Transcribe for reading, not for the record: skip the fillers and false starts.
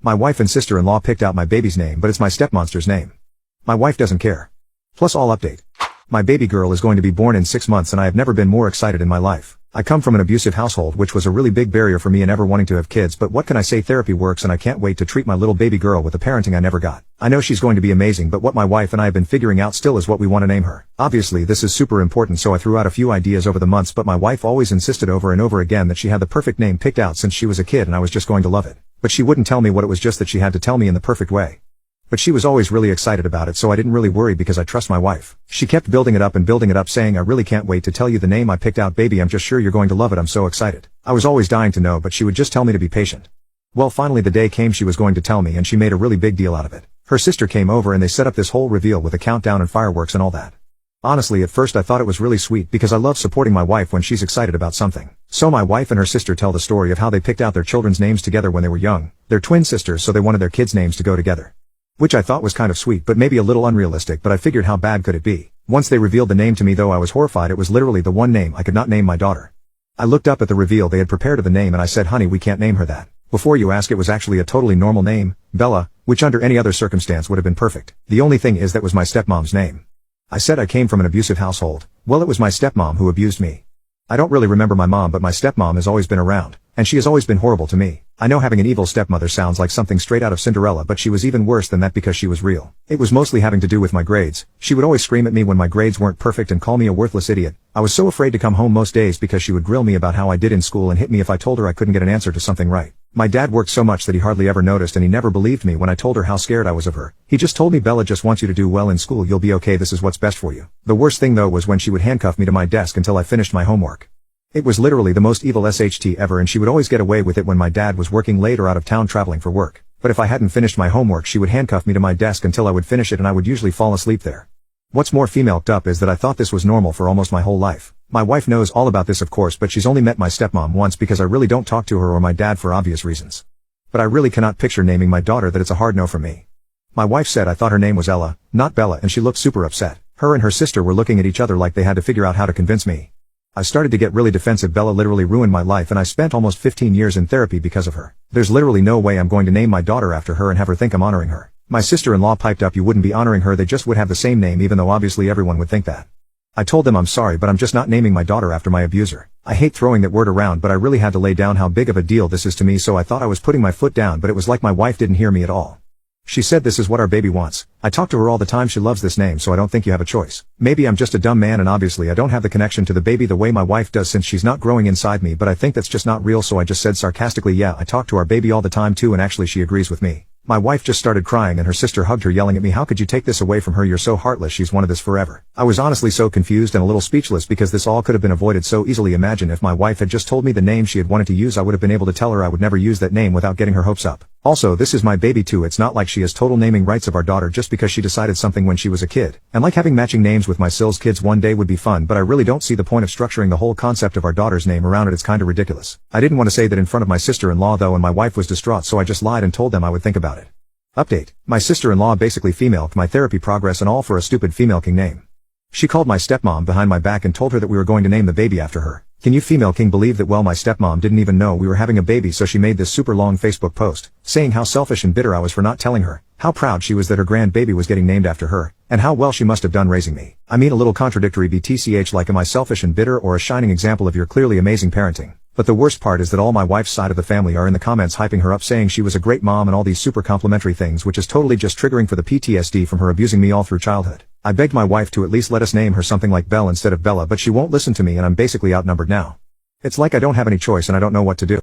My wife and sister-in-law picked out my baby's name, but it's my stepmonster's name. My wife doesn't care. Plus all update. My baby girl is going to be born in 6 months and I have never been more excited in my life. I come from an abusive household, which was a really big barrier for me in ever wanting to have kids, but what can I say, therapy works and I can't wait to treat my little baby girl with the parenting I never got. I know she's going to be amazing, but what my wife and I have been figuring out still is what we want to name her. Obviously this is super important, so I threw out a few ideas over the months, but my wife always insisted over and over again that she had the perfect name picked out since she was a kid and I was just going to love it. But she wouldn't tell me what it was, just that she had to tell me in the perfect way. But she was always really excited about it, so I didn't really worry because I trust my wife. She kept building it up saying, I really can't wait to tell you the name I picked out, baby, I'm just sure you're going to love it, I'm so excited. I was always dying to know, but she would just tell me to be patient. Well, finally the day came she was going to tell me, and she made a really big deal out of it. Her sister came over and they set up this whole reveal with a countdown and fireworks and all that. Honestly, at first I thought it was really sweet because I love supporting my wife when she's excited about something. So my wife and her sister tell the story of how they picked out their children's names together when they were young. They're twin sisters, so they wanted their kids' names to go together. Which I thought was kind of sweet, but maybe a little unrealistic, but I figured how bad could it be. Once they revealed the name to me though, I was horrified. It was literally the one name I could not name my daughter. I looked up at the reveal they had prepared of the name and I said, honey, we can't name her that. Before you ask, it was actually a totally normal name, Bella, which under any other circumstance would have been perfect. The only thing is that was my stepmom's name. I said I came from an abusive household. Well, it was my stepmom who abused me. I don't really remember my mom, but my stepmom has always been around, and she has always been horrible to me. I know having an evil stepmother sounds like something straight out of Cinderella, but she was even worse than that because she was real. It was mostly having to do with my grades. She would always scream at me when my grades weren't perfect and call me a worthless idiot. I was so afraid to come home most days because she would grill me about how I did in school and hit me if I told her I couldn't get an answer to something right. My dad worked so much that he hardly ever noticed, and he never believed me when I told her how scared I was of her. He just told me, Bella just wants you to do well in school, you'll be okay, this is what's best for you. The worst thing though was when she would handcuff me to my desk until I finished my homework. It was literally the most evil SHT ever, and she would always get away with it when my dad was working late or out of town traveling for work. But if I hadn't finished my homework, she would handcuff me to my desk until I would finish it, and I would usually fall asleep there. What's more female up is that I thought this was normal for almost my whole life. My wife knows all about this of course, but she's only met my stepmom once because I really don't talk to her or my dad for obvious reasons. But I really cannot picture naming my daughter that. It's a hard no for me. My wife said I thought her name was Ella, not Bella, and she looked super upset. Her and her sister were looking at each other like they had to figure out how to convince me. I started to get really defensive. Bella literally ruined my life, and I spent almost 15 years in therapy because of her. There's literally no way I'm going to name my daughter after her and have her think I'm honoring her. My sister-in-law piped up, you wouldn't be honoring her, they just would have the same name, even though obviously everyone would think that. I told them I'm sorry, but I'm just not naming my daughter after my abuser. I hate throwing that word around, but I really had to lay down how big of a deal this is to me, so I thought I was putting my foot down, but it was like my wife didn't hear me at all. She said this is what our baby wants. I talk to her all the time, she loves this name, so I don't think you have a choice. Maybe I'm just a dumb man and obviously I don't have the connection to the baby the way my wife does since she's not growing inside me, but I think that's just not real, so I just said sarcastically, yeah, I talk to our baby all the time too, and actually she agrees with me. My wife just started crying and her sister hugged her, yelling at me, how could you take this away from her, you're so heartless, she's wanted this forever. I was honestly so confused and a little speechless because this all could have been avoided so easily. Imagine if my wife had just told me the name she had wanted to use, I would have been able to tell her I would never use that name without getting her hopes up. Also, this is my baby too, it's not like she has total naming rights of our daughter just because she decided something when she was a kid. And like having matching names with my SIL's kids one day would be fun, but I really don't see the point of structuring the whole concept of our daughter's name around it, it's kinda ridiculous. I didn't want to say that in front of my sister-in-law though, and my wife was distraught, so I just lied and told them I would think about it. Update. My sister-in-law basically female-ked my therapy progress and all for a stupid female-king name. She called my stepmom behind my back and told her that we were going to name the baby after her. Can you female king believe that? Well, my stepmom didn't even know we were having a baby, so she made this super long Facebook post, saying how selfish and bitter I was for not telling her, how proud she was that her grandbaby was getting named after her, and how well she must have done raising me. I mean, a little contradictory BTCH, like am I selfish and bitter or a shining example of your clearly amazing parenting? But the worst part is that all my wife's side of the family are in the comments hyping her up, saying she was a great mom and all these super complimentary things, which is totally just triggering for the PTSD from her abusing me all through childhood. I begged my wife to at least let us name her something like Belle instead of Bella, but she won't listen to me and I'm basically outnumbered now. It's like I don't have any choice and I don't know what to do.